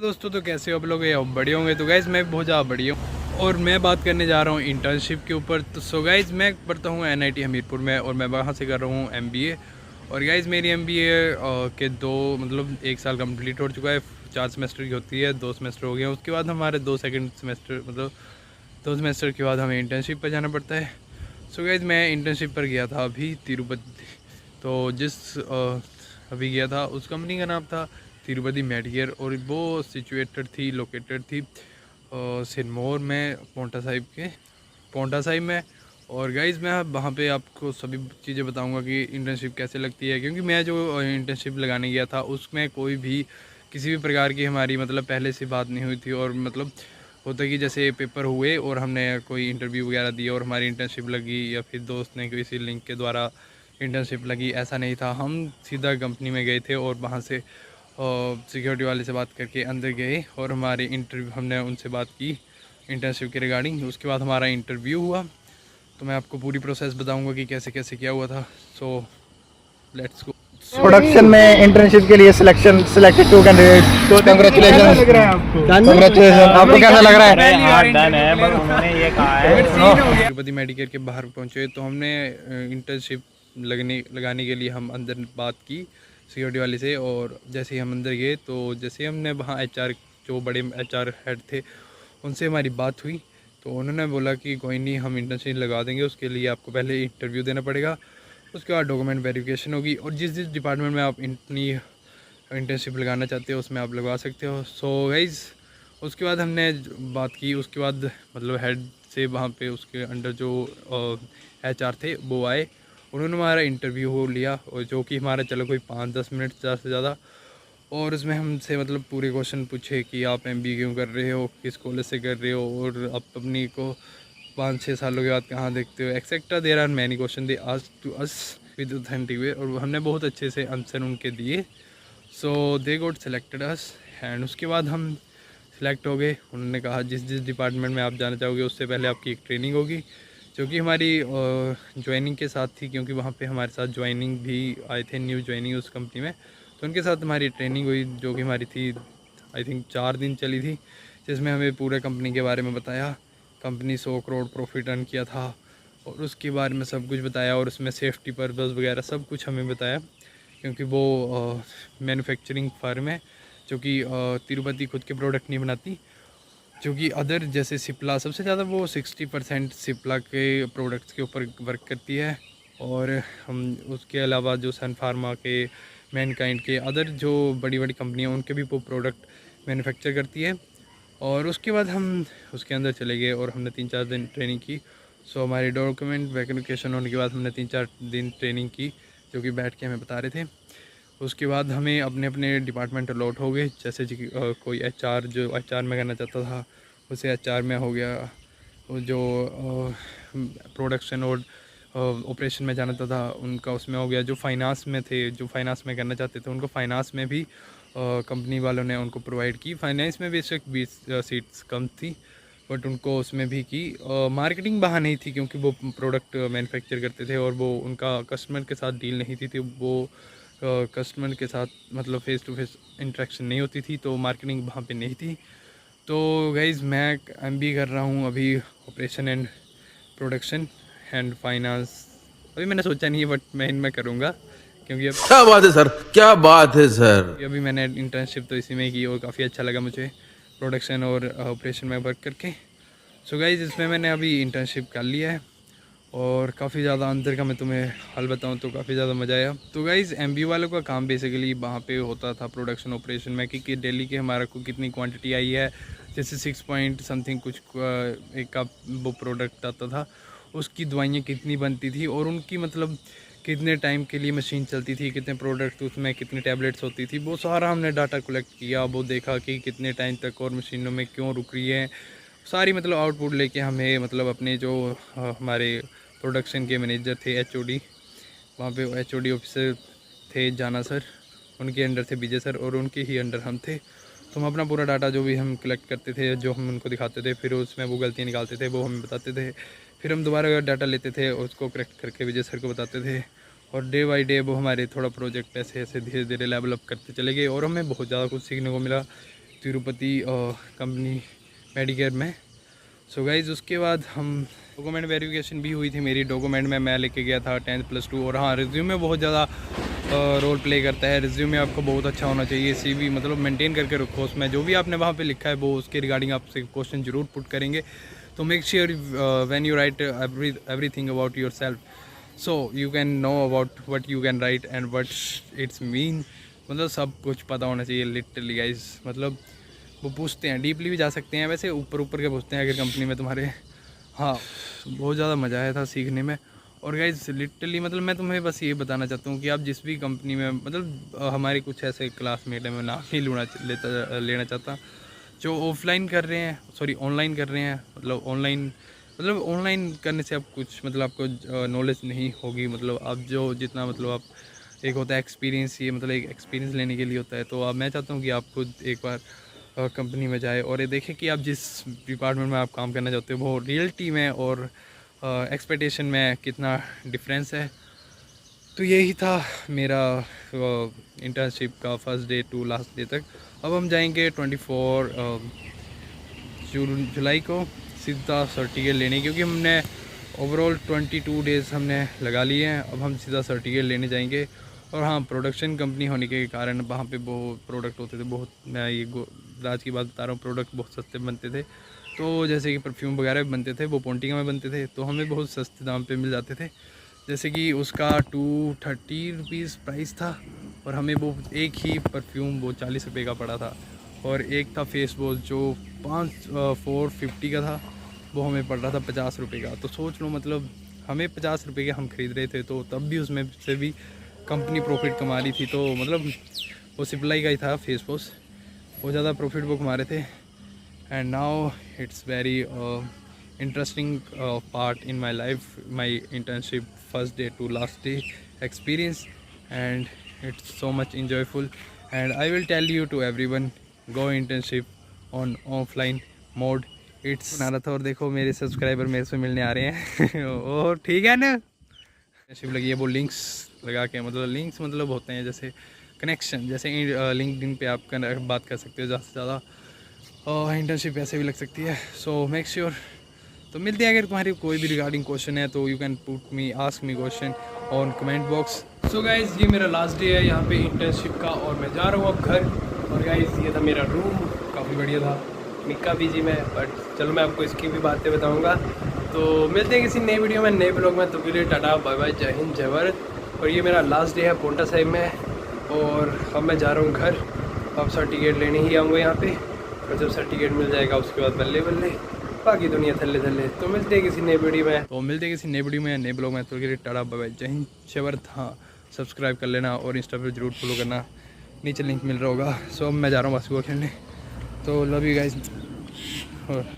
दोस्तों तो कैसे हो आप लोग, ये बढ़िया होंगे। तो गाइज़ मैं बहुत ज़्यादा बढ़िया हूँ और मैं बात करने जा रहा हूँ इंटर्नशिप के ऊपर। तो सो गाइज़ मैं पढ़ता हूँ NIT हमीरपुर में और मैं वहाँ से कर रहा हूँ MBA। और गाइज़ मेरी MBA के एक साल कंप्लीट हो चुका है। 4 सेमेस्टर की होती है, 2 सेमेस्टर हो गए हैं। उसके बाद हमारे 2 सेकंड सेमेस्टर 2 सेमेस्टर के बाद हमें इंटर्नशिप पर जाना पड़ता है। सो गाइज़ मैं इंटर्नशिप पर गया था अभी तिरुपति। तो अभी गया था उस कंपनी का नाम था तिरुपति मेडिकेयर और वो लोकेटेड थी सिरमौर में, पोंटा साहिब में। और गाइज़ मैं वहाँ पे आपको सभी चीज़ें बताऊँगा कि इंटर्नशिप कैसे लगती है, क्योंकि मैं जो इंटर्नशिप लगाने गया था उसमें कोई भी किसी भी प्रकार की हमारी पहले से बात नहीं हुई थी। और होता कि जैसे पेपर हुए और हमने कोई इंटरव्यू वगैरह दिया और हमारी इंटर्नशिप लगी, या फिर दोस्त ने किसी लिंक के द्वारा इंटर्नशिप लगी, ऐसा नहीं था। हम सीधा कंपनी में गए थे और वहाँ से सिक्योरिटी वाले से बात करके अंदर गए और हमने उनसे बात की इंटर्नशिप के रिगार्डिंग। उसके बाद हमारा इंटरव्यू हुआ। तो मैं आपको पूरी प्रोसेस बताऊंगा कि कैसे कैसे क्या हुआ था। So let's go. प्रोडक्शन में इंटर्नशिप के लिए सिलेक्टेड 2 कैंडिडेट। कंग्रेचुलेशन। आपको कैसा लग रहा है? तिरुपति मेडिकेयर के बाहर पहुंचे तो हमने इंटर्नशिप लगाने के लिए हम अंदर बात की सिक्योरिटी वाले से। और जैसे ही हम अंदर गए तो जैसे हमने वहाँ HR जो बड़े HR हेड थे उनसे हमारी बात हुई, तो उन्होंने बोला कि कोई नहीं, हम इंटर्नशिप लगा देंगे, उसके लिए आपको पहले इंटरव्यू देना पड़ेगा, उसके बाद डॉक्यूमेंट वेरिफिकेशन होगी और जिस जिस डिपार्टमेंट में आप अपनी इंटर्नशिप लगाना चाहते हो उसमें आप लगवा सकते हो। सो गाइज़ उसके बाद हमने बात की, उसके बाद हेड से वहाँ पे उसके अंडर जो HR थे वो आए, उन्होंने हमारा इंटरव्यू हो लिया और जो कि हमारा चलो कोई 5-10 मिनट ज़्यादा से ज़्यादा। और उसमें हमसे पूरे क्वेश्चन पूछे कि आप MBA क्यों कर रहे हो, किस कॉलेज से कर रहे हो, और आप अपनी को 5-6 सालों के बाद कहाँ देखते हो, etcetera. There are many question they asked to us with authentic way, और हमने बहुत अच्छे से आंसर उनके दिए। So they got selected us and उसके बाद हम सिलेक्ट हो गए। उन्होंने कहा जिस जिस डिपार्टमेंट में आप जाना चाहोगे उससे पहले आपकी एक ट्रेनिंग होगी, जो कि हमारी ज्वाइनिंग के साथ थी, क्योंकि वहाँ पे हमारे साथ ज्वाइनिंग भी आए थे, न्यू ज्वाइनिंग उस कंपनी में। तो उनके साथ हमारी ट्रेनिंग हुई, जो कि हमारी थी आई थिंक 4 दिन चली थी, जिसमें हमें पूरे कंपनी के बारे में बताया। कंपनी 100 करोड़ प्रॉफिट अर्न किया था और उसके बारे में सब कुछ बताया, और उसमें सेफ्टी पर्पज़ वगैरह सब कुछ हमें बताया, क्योंकि वो मैन्युफैक्चरिंग फर्म है जो कि तिरुपति खुद के प्रोडक्ट नहीं बनाती, जो कि अदर जैसे सिप्ला सबसे ज़्यादा वो 60% सिप्ला के प्रोडक्ट्स के ऊपर वर्क करती है। और हम उसके अलावा जो सन फार्मा के, मैनकाइंड के, अदर जो बड़ी बड़ी कंपनियां उनके भी वो प्रोडक्ट मैन्युफैक्चर करती है। और उसके बाद हम उसके अंदर चले गए और हमने 3-4 दिन ट्रेनिंग की। सो हमारे डॉक्यूमेंट वेरिफिकेशन होने के बाद हमने 3-4 दिन ट्रेनिंग की, जो कि बैठ के हमें बता रहे थे। उसके बाद हमें अपने अपने डिपार्टमेंट अलॉट हो गए, जैसे कोई HR जो HR में करना चाहता था उसे HR में हो गया, जो प्रोडक्शन और ऑपरेशन में जाना चाहता था उनका उसमें हो गया, जो फाइनेंस में थे, जो फाइनेंस में करना चाहते थे उनको फाइनेंस में भी कंपनी वालों ने उनको प्रोवाइड की। फाइनेंस में बेशक 20 सीट्स कम थी, बट उनको उसमें भी की। मार्केटिंग वहाँ नहीं थी, क्योंकि वो प्रोडक्ट मैन्युफैक्चर करते थे और वो उनका कस्टमर के साथ डील नहीं थी, तो वो कस्टमर के साथ फेस टू फेस इंटरेक्शन नहीं होती थी, तो मार्केटिंग वहाँ पे नहीं थी। तो गाइज़ मैं MBA कर रहा हूँ अभी, operation and production and finance. अभी मैंने सोचा नहीं है, बट मैं इनमें करूँगा, क्योंकि अब क्या बात है सर, क्या बात है सर। अभी मैंने इंटर्नशिप तो इसी में की और काफ़ी अच्छा लगा मुझे प्रोडक्शन और ऑपरेशन में वर्क करके। सो गाइज़ इसमें मैंने अभी इंटर्नशिप कर लिया है और काफ़ी ज़्यादा अंदर का मैं तुम्हें हाल बताऊं तो काफ़ी ज़्यादा मज़ा आया। तो गाइज़ MBA वालों का काम बेसिकली वहाँ पे होता था प्रोडक्शन ऑपरेशन में, कि डेली के हमारा को कितनी क्वांटिटी आई है। जैसे 6 पॉइंट समथिंग कुछ एक का वो प्रोडक्ट आता था, उसकी दवाइयाँ कितनी बनती थी और उनकी कितने टाइम के लिए मशीन चलती थी, कितने प्रोडक्ट उसमें, कितनी टैबलेट्स होती थी, वो सारा हमने डाटा कलेक्ट किया। वो देखा कि कितने टाइम तक और मशीनों में क्यों रुक रही है, सारी आउटपुट लेके हमें अपने जो हमारे प्रोडक्शन के मैनेजर थे HOD, वहाँ पे HOD ऑफिसर थे जाना सर, उनके अंडर थे विजय सर और उनके ही अंडर हम थे। तो हम अपना पूरा डाटा जो भी हम कलेक्ट करते थे, जो हम उनको दिखाते थे, फिर उसमें वो गलतियाँ निकालते थे, वो हमें बताते थे। फिर हम दोबारा डाटा लेते थे, उसको करेक्ट करके विजय सर को बताते थे। और डे बाई डे वो हमारे थोड़ा प्रोजेक्ट ऐसे ऐसे धीरे धीरे लेवल अप करते चले गए और हमें बहुत ज़्यादा कुछ सीखने को मिला, तिरुपति कंपनी मेडिकेयर में। सो गाइज उसके बाद हम डॉक्यूमेंट वेरिफिकेशन भी हुई थी मेरी। डॉक्यूमेंट में मैं लेके गया था 10+2। और हाँ, रिज्यूमे बहुत ज़्यादा रोल प्ले करता है। रिज्यूमे आपको बहुत अच्छा होना चाहिए। CV मतलब मेंटेन करके रखो, उसमें जो भी आपने वहाँ पे लिखा है वो उसके रिगार्डिंग आपसे क्वेश्चन जरूर पुट करेंगे। तो make sure when you right everything about your self, so you can know about what you can write and what it's mean. मतलब सब कुछ पता होना चाहिए लिटरली गाइज। मतलब वो पूछते हैं, डीपली भी जा सकते हैं वैसे, ऊपर ऊपर के पूछते हैं अगर कंपनी में तुम्हारे। हाँ, बहुत ज़्यादा मज़ा आया था सीखने में। और गाइज लिटरली मतलब मैं तुम्हें बस ये बताना चाहता हूँ कि आप जिस भी कंपनी में, मतलब हमारे कुछ ऐसे क्लासमेट है, मैं नाम नहीं लेना चाहता, जो ऑफलाइन कर रहे हैं, सॉरी ऑनलाइन कर रहे हैं। मतलब ऑनलाइन करने से आप कुछ मतलब आपको नॉलेज नहीं होगी। मतलब आप जो जितना मतलब आप, एक होता है एक्सपीरियंस, ये मतलब एक एक्सपीरियंस लेने के लिए होता है। तो अब मैं चाहता हूँ कि आप खुद एक बार कंपनी में जाए और ये देखें कि आप जिस डिपार्टमेंट में आप काम करना चाहते हो वो रियलिटी में और एक्सपेक्टेशन में कितना डिफरेंस है। तो यही था मेरा इंटर्नशिप का first day to last day तक। अब हम जाएंगे 24 जुलाई को सीधा सर्टिफिकेट लेने, क्योंकि हमने ओवरऑल 22 डेज़ हमने लगा लिए हैं। अब हम सीधा सर्टिफिकेट लेने जाएंगे। और हाँ, प्रोडक्शन कंपनी होने के कारण वहाँ पे बहुत प्रोडक्ट होते थे, बहुत, मैं ये राज की बात बता रहा हूँ, प्रोडक्ट बहुत सस्ते बनते थे। तो जैसे कि परफ्यूम वगैरह भी बनते थे, वो पोंटिंगा में बनते थे, तो हमें बहुत सस्ते दाम पे मिल जाते थे। जैसे कि उसका 230 रुपीज़ प्राइस था और हमें वो एक ही परफ्यूम वो 40 रुपये का पड़ा था। और एक था फेस वॉश जो 450 का था, वो हमें पड़ रहा था 50 रुपये का। तो सोच लो, मतलब हमें 50 रुपये के हम ख़रीद रहे थे, तो तब भी उसमें से भी कंपनी प्रॉफिट कमा रही थी। तो मतलब वो सिप्लाई का ही था फेस वॉश, बहुत ज़्यादा प्रॉफिट वो कमा रहे थे। And now it's very interesting part in my life, my internship first day to last day experience, and it's so much enjoyable. And I will tell you to everyone, go internship on offline mode. It's बना रहा था। और देखो मेरे subscriber मेरे से मिलने आ रहे हैं और ठीक है ना, इंटर्नशिप लगी है वो लिंक्स लगा के, मतलब लिंक्स मतलब होते हैं जैसे कनेक्शन, जैसे लिंक्डइन पे आप बात कर सकते हो ज़्यादा से ज़्यादा, और इंटर्नशिप ऐसे भी लग सकती है। So make sure. तो मिलते हैं, अगर तुम्हारी कोई भी रिगार्डिंग क्वेश्चन है तो you can put me, ask me question on comment box. So guys ये मेरा लास्ट डे है यहाँ पे इंटर्नशिप का और मैं जा रहा हूँ अब घर। और गाइज़ ये था मेरा रूम, काफ़ी बढ़िया था, निक्का पीजी में, बट चलो मैं आपको इसकी भी बातें बताऊँगा। तो मिलते हैं किसी नए वीडियो में, नए ब्लॉग में। तो के लिए टाटा बाय बाय, जय हिंद जय भारत। और ये मेरा लास्ट डे है पोंटा साहिब में और अब मैं जा रहा हूँ घर। अब सर्टिफिकेट लेने ही आऊँगा यहाँ पे, और जब सर्टिफिकेट मिल जाएगा उसके बाद बल्ले बल्ले बाकी दुनिया थल्ले थल्ले। तो मिलते हैं किसी नए वीडियो में, नए ब्लॉग में। तो के लिए टाटा बाय बाय, जय हिंद जय भारत। हाँ, सब्सक्राइब कर लेना और इंस्टा पे जरूर फॉलो करना, नीचे लिंक मिल रहा होगा। सो अब मैं जा रहा हूँ बास्केटबॉल खेलने। तो लव यू गाइज। और